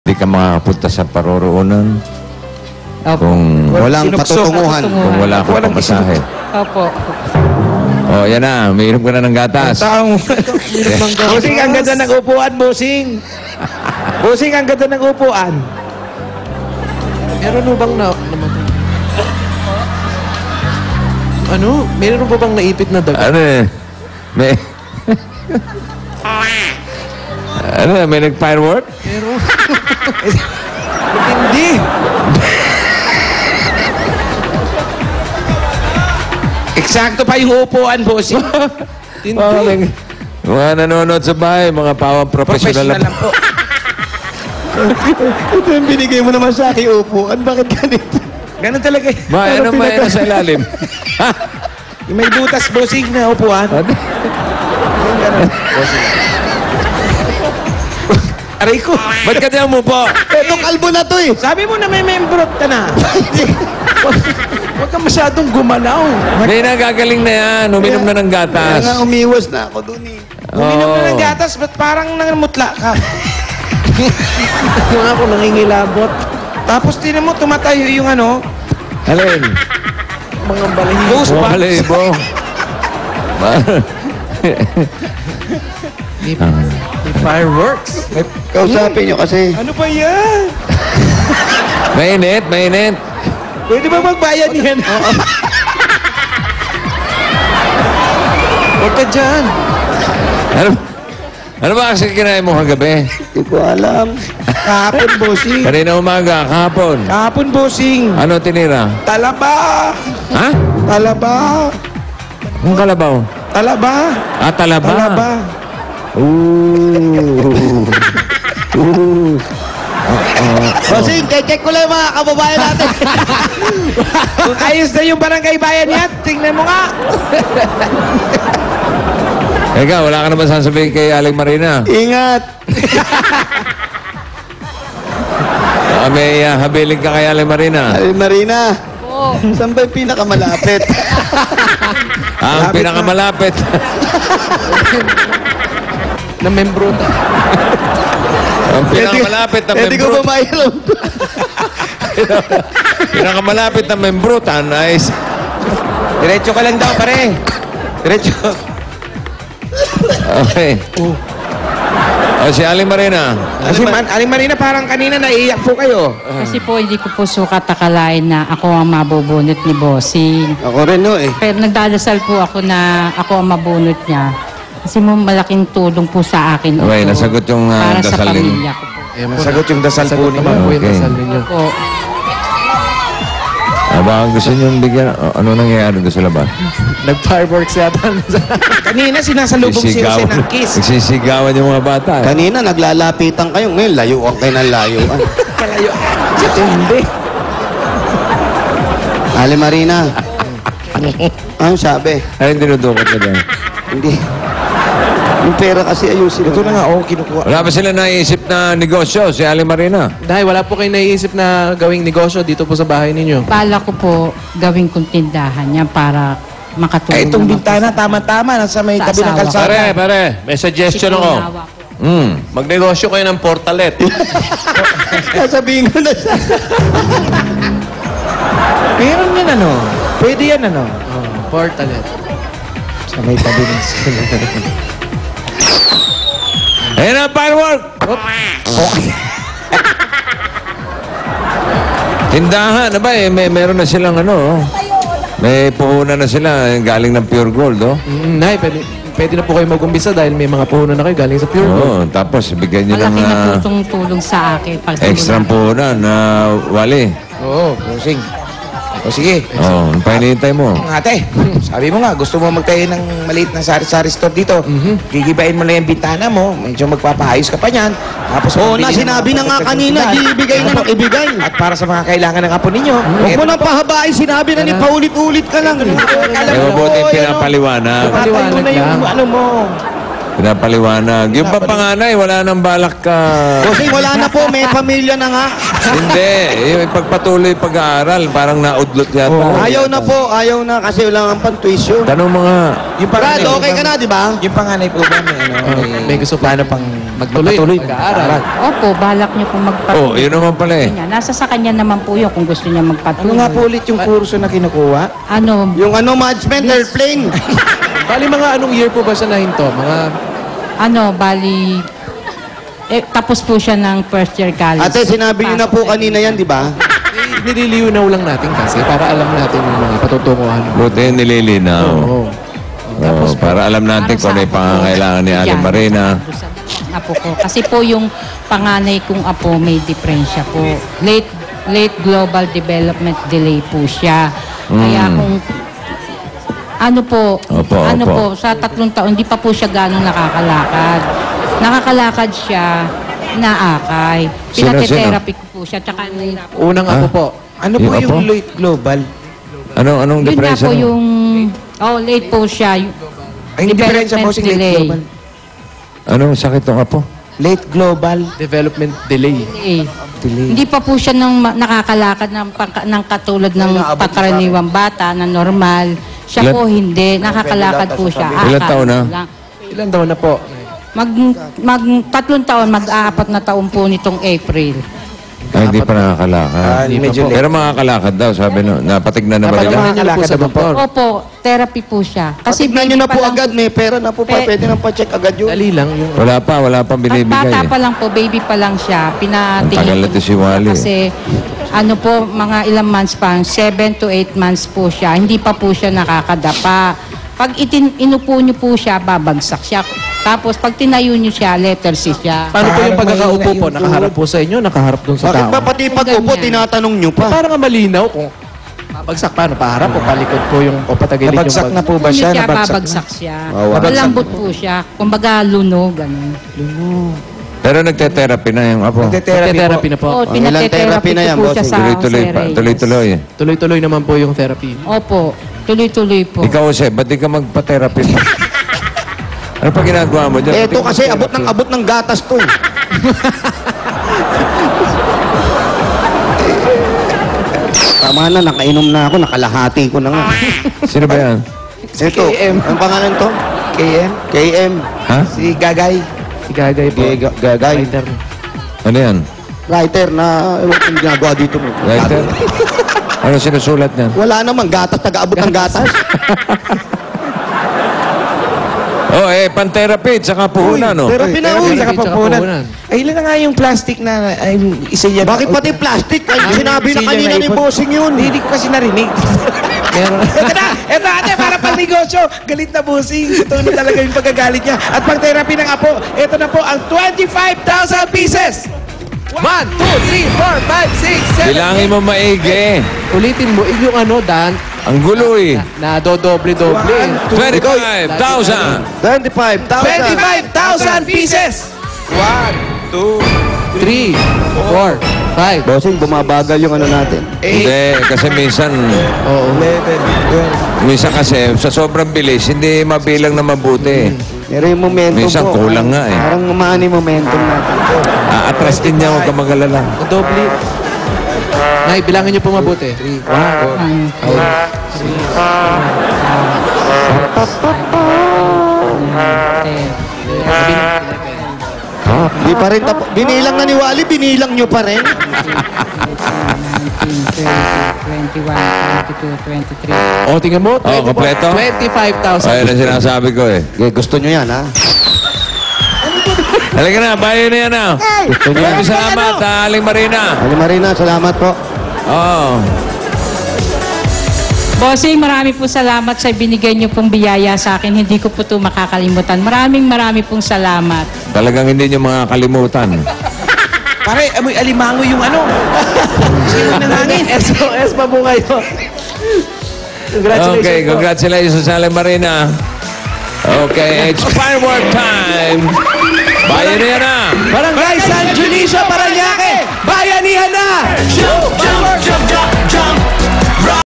Hindi ka makakapunta sa paroroonan Opo. kung Walang patutunguhan. kung wala kang pamasahe. Opo. O, yan na. Umiinom ka na ng gatas. Taong. Busing, ang ganda ng upuan, Busing. Busing, ang ganda ng upuan. Meron mo bang namatay? Ano? Meron mo bang naipit na dagat? Ano eh? May... ano eh? May nag-firework? Pero... Hindi. Eksakto pa yung upuan, Busing. Mga nanonood sa bahay, mga pawang professional Professional lang po. Ito yung binigay mo naman sa akin, upuan. Bakit ganito? Ganun talaga. Ano may ano sa ilalim? Yung may butas, Busing, na upuan. Ano? Aray ko. Ba't ka diyan mo po? Ito, kalbo na to eh. Sabi mo na may membrot ka na. Huwag ka masyadong gumalaw. May nagagaling na yan. Uminom na ng Kaya gatas. nga umiwas na ako dun eh. Uminom na ng gatas, ba't parang nangamutla ka? Yung ako nangingilabot. Tapos tinan mo, tumatayo yung ano, Alin? Mga balahibo. ghost Mga box. balibo. May fireworks. Kausapin nyo kasi. Ano ba yan? Mainit, mainit. Pwede ba magbayad yan? Huwag ka dyan. Ano ba kasi kinain mo kagabi? Hindi ko alam. Kahapon, Busing. Kanina umaga, kahapon. Kahapon, Busing. Ano tinira? Talaba. Ha? Talaba. Ang kalabaw? Talaba. Ah, talaba. Talaba. Kasi, check ko lang yung mga kababayan natin. Ayos na yung barangay bayan yan. Tingnan mo nga. Eka, wala ka naman sasabihin kay Aling Marina. Ingat. May habiling ka kay Aling Marina. Ay, Marina. Saan ba yung pinakamalapit? Ang pinakamalapit. Na membro na. Ang pinakamalapit na Hindi ko membro. ba mailam? Pinakamalapit na membrutan ay... Diretso ka lang daw, pare. Diretso. Okay. O, si Aling Marina. Kasi Aling Marina, parang kanina naiiyak po kayo. Kasi po hindi ko po sukat akalain na ako ang mabubunot ni Bossing. Ako rin no eh. Pero nagdadasal po ako na ako ang mabunot niya. Kasi mo malaking tulong po sa akin. Okay, ito nasagot yung para sa dasal ninyo. pamilya ko po. Sagot yung dasal po Sagot ninyo. naman po yung Okay. dasal ninyo. Po. Baka gusto nyo bigyan... Ano nangyayari doon sa labas? Nag-fireworks yata. Kanina sinasalubong si Jose ng kiss. Nagsisigawan yung mga bata. Eh. Kanina, naglalapitan kayo. Ngayon, layuan kayo ng layuan. Kalayo. Sa tindi. Ali Marina. Ano sabi? Ay, dinudukot na dyan. Hindi. Yung pera kasi ayusin. Ito na nga, kinukuha. Wala ba sila naisip na negosyo, si Aling Marina? Dahil wala po kayo naiisip na gawing negosyo dito po sa bahay ninyo. Bala ko po gawing kong tindahan niya para makatulong. Ay, itong naman po bintana, tama-tama. Nasa may Sa tabi ng asawa. kalsada. Pare, may sa suggestion ako. Sikunawa po. Magnegosyo kayo ng portalet. Sasabihin ko na siya. Meron yan, ano? Pwede yan, ano? Portalet. Sa may tabi ng Ayan ang firework! Tindahan, ba eh, meron na silang ano, may puhunan na sila, galing ng pure gold, oh. Nay, pwede na po kayo mag-umbisa dahil may mga puhunan na kayo galing sa Pure Gold. Oo, tapos bigyan nyo ng Malaki na tulong sa akin. extra puhunan na wali. Oo, Busing. O sige. Oh, ang pahinihintay mo. Ate, sabi mo nga, gusto mo magtayo ng maliit na sari-sari store dito. Gigibain mo lang yung bintana mo, medyo magpapaayos ka pa niyan. Tapos Oo mabili na, ng sinabi mga na nga pagkakas kanina, ng tindahan. ibigay na ng ibigay. At para sa mga kailangan ng apo ninyo. Huwag mo nang pahabain, sinabi na ni paulit-ulit ka lang. Eh, mabuti pinapaliwanag. Patay mo na yung ano mo. Pinapaliwanag. Yung pa panganay, wala nang balak ka. Kasi wala na po, may pamilya na nga. Hindi. Yung pagpatuloy pag-aaral, parang naudlot yata. Ayaw na po, ayaw na kasi wala ang Tanong pang-tuition. mga... Yung Brad, okay ka na, di ba? Yung panganay po ba may ano? May gusto pa. plano pang magtuloy, Magpatuloy, mag-aaral. Opo, balak niyo pong magpatuloy. Oh, yun naman pala eh. Nasa sa kanya naman po yun kung gusto niya Ano magpatuloy. nga po ulit yung kurso na kinukuha? Ano, Yung ano, management, airplane. Bali mga anong year po ba siya nahinto? Mga bali, tapos po siya ng first year college. Ate, sinabi niyo na po kanina yan, di ba? nililiwanaw lang natin kasi para alam natin yung mga patutunguhan. Buti nililinaw. Oo. Oh, para alam natin kung ano yung pangangailangan ni Aling Marina. Apo ko. Kasi po yung panganay kong apo may diferensya po. Late global development delay po siya. Kaya kung Opo. sa 3 taon, hindi pa po siya gano'ng nakakalakad. Nakakalakad siya, naakay. Sino? Pinate-therapy ko po siya. Tsaka Unang apo po. Ano po Yung yung apo? late global? Anong yun nga depression? po yung, late po siya. Ay, yung diferensya po si late delay. global. Anong sakit ng apo? Late global. Development delay. Delay. Hindi pa po siya nakakalakad ng katulad ng pakaraniwang bata na normal. Siya po hindi. Nakakalakad po siya. Ilan taon na? lang. Ilan daw na po? Mag 3 taon, mag-4 na taon po nitong April. Ay, hindi pa nakakalakad. medyo late. Pero makakalakad daw, sabi no. Napatignan na ba nila? Napalamahan niyo na po sa doktor. Opo, therapy po siya. Kasi Tignan nyo baby na pa po lang- agad, may pera na po pa. Pwede na pa-check agad yun. Dali lang yung... Wala pa At binibigay bata eh. pa lang po, baby pa lang siya. Ang tagal Pinatingin na to si Wally. Kasi mga ilang months pa, 7 to 8 months po siya. Hindi pa po siya nakakadapa. Pag inupo niyo po siya, babagsak siya. Tapos pag tinayo niyo siya, letter C siya. Paano po yung Parang pagkakaupo mahina po? yung Nakaharap po sa inyo? Nakaharap dun sa Bakit tao? ba pati pag upo, Ganyan. tinatanong nyo pa? Parang nga malinaw kung babagsak paano? Paharap o palikod po yung o patagilid yung Nabagsak na bag. po ba siya? Siya, Nabagsak na? babagsak siya. Oh, wow. Malambot po siya. Kumbaga, luno, ganun. Pero nagte-therapy na yung apo. Therapy na po. Oo, Oh, ilang therapy pinate-therapy na yan, ko po siya boss? sa Tuloy-tuloy pa. Reyes. Tuloy-tuloy. Tuloy-tuloy naman po yung therapy. Opo, tuloy-tuloy po. Ikaw, Jose, ba't di ka magpa-therapy pa? Ano pa ginagawa mo dyan? Ba't di Eto ka kasi mag-therapy? abot ng gatas to. Tama na, nakainom na ako, nakalahati ko na nga. Sino ba yan? Ito, KM. ang pangalan to? KM? KM. Ha? Si Gagay. Si Gagay po. Gagay. Writer. Ano yan? Writer na, ewan ko yung ginagawa dito mo. Writer? Ano sinusulat niyan? Wala naman, gatas, taga-abot ng gatas. Oh, pan-therapy, tsaka puhunan, no? Pero Uy, pinauwi. sa Tsaka kapapunan. puhunan. Ay, ilan na nga yung plastic na isa yan. Bakit pati plastic? Ay, sinabi na Sino kanina ni naipon? bossing yun. Hindi ko kasi narinig. Meron. Ito ate, para pang negosyo. Galit na busing. Ito na talaga yung pagkagalit niya. At pang therapy ng apo, ito na po ang 25,000 pieces. 1, 2, 3, 4, 5, 6, 7, Bilangin mo maigi. Ulitin mo, yung ano, Dan, Ang gulo eh. na dodoble-doble. 25,000. 25,000. 25,000 pieces. 1, 2, 3, 4, 5. Bossing, bumabagal yung ano natin. Hindi, kasi minsan, Oo. 11, 12. minsan kasi sa sobrang bilis, hindi mabilang na mabuti. Pero yung momentum Minsan po. kulang nga eh. Parang umaani momentum natin. Atras din niya, huwag ka mag-alala. Doble. Nay, bilangin niyo po mabuti. 3, 4, 5. Di pa rin binilang na ni Wally, binilang nyo pa rin. 19, 20, 21, 22, 23. O, tingnan mo. Oh, kompleto? 25,000. Ayun ang sinasabi ko eh. Okay, gusto nyo yan, ha? Halika na, bayo na yan ah. Gusto nyo yan. Maraming salamat, Aling Marina. Aling Marina, salamat po. Oo. Bossing, marami po salamat sa binigay niyo pong biyaya sa akin. Hindi ko po ito makakalimutan. Marami pong salamat. Talagang hindi niyo makakalimutan. Pare, amoy alimango yung ano. Sino ng hangin? SOS pa po kayo. Congratulations Okay, po. congratulations, Aling Marina. Okay, it's firework time.